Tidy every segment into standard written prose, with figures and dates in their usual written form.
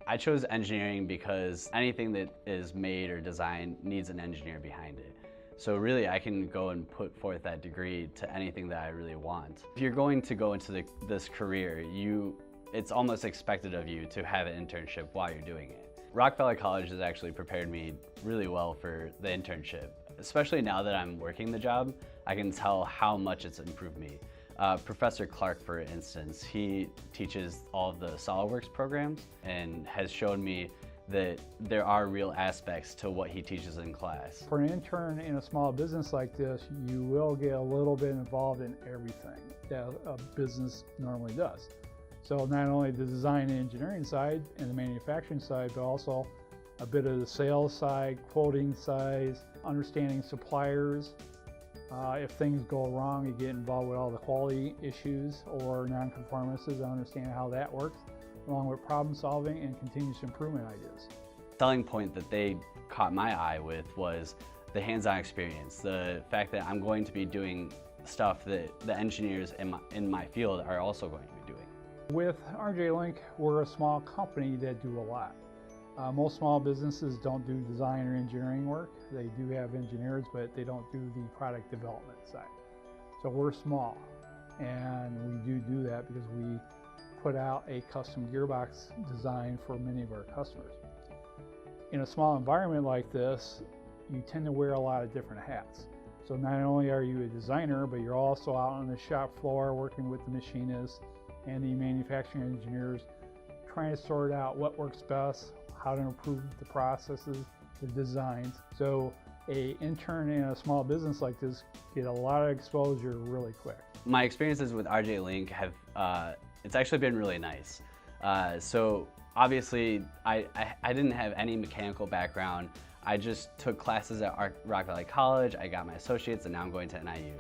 I chose engineering because anything that is made or designed needs an engineer behind it. So really I can go and put forth that degree to anything that I really want. If you're going to go into this career, it's almost expected of you to have an internship while you're doing it. Rock Valley College has actually prepared me really well for the internship. Especially now that I'm working the job, I can tell how much it's improved me. Professor Clark, for instance, he teaches all of the SolidWorks programs and has shown me that there are real aspects to what he teaches in class. For an intern in a small business like this, you will get a little bit involved in everything that a business normally does. So not only the design and engineering side and the manufacturing side, but also a bit of the sales side, quoting side, understanding suppliers. If things go wrong, you get involved with all the quality issues or non-conformances and understand how that works, along with problem solving and continuous improvement ideas. The selling point that they caught my eye with was the hands-on experience, the fact that I'm going to be doing stuff that the engineers in my field are also going to be doing. With RJ Link, we're a small company that do a lot. Most small businesses don't do design or engineering work. They do have engineers, but they don't do the product development side. So we're small, and we do that because we put out a custom gearbox design for many of our customers. In a small environment like this, you tend to wear a lot of different hats. So not only are you a designer, but you're also out on the shop floor working with the machinists and the manufacturing engineers, trying to sort out what works best, how to improve the processes, the designs. So an intern in a small business like this get a lot of exposure really quick. My experiences with RJ Link have, it's actually been really nice. So obviously I didn't have any mechanical background. I just took classes at Rock Valley College, I got my associates, and now I'm going to NIU.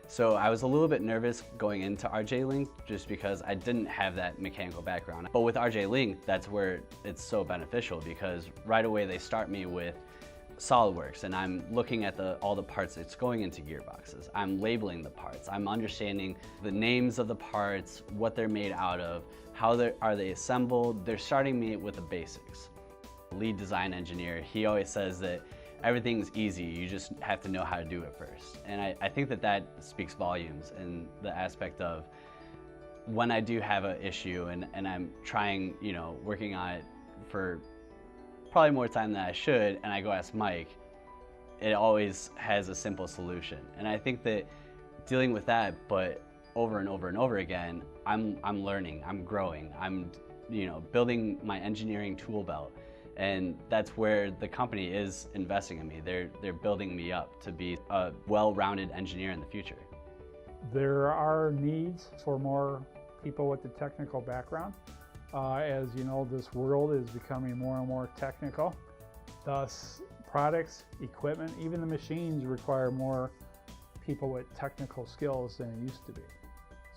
So I was a little bit nervous going into RJ Link just because I didn't have that mechanical background. But with RJ Link, that's where it's so beneficial because right away they start me with SolidWorks and I'm looking at all the parts that's going into gearboxes. I'm labeling the parts. I'm understanding the names of the parts, what they're made out of, how are they assembled. They're starting me with the basics. Lead design engineer, he always says that everything's easy, you just have to know how to do it first. And I think that speaks volumes in the aspect of when I do have an issue and I'm trying, working on it for probably more time than I should, and I go ask Mike, it always has a simple solution. And I think that dealing with that, but over and over and over again, I'm learning, I'm growing, I'm building my engineering tool belt. And that's where the company is investing in me. They're building me up to be a well-rounded engineer in the future. There are needs for more people with the technical background. As you know, this world is becoming more and more technical. Thus, products, equipment, even the machines require more people with technical skills than it used to be.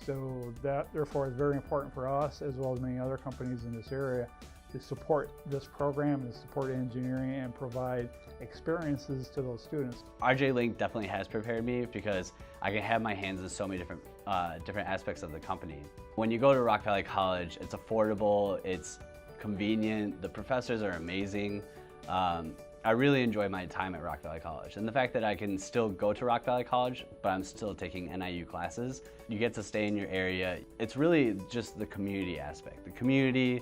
So that, therefore, is very important for us, as well as many other companies in this area, to support this program and support engineering and provide experiences to those students. RJ Link definitely has prepared me because I can have my hands in so many different aspects of the company. When you go to Rock Valley College, it's affordable, it's convenient, the professors are amazing. I really enjoy my time at Rock Valley College, and the fact that I can still go to Rock Valley College, but I'm still taking NIU classes. You get to stay in your area. It's really just the community aspect. The community,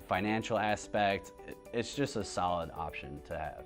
financial aspect, it's just a solid option to have.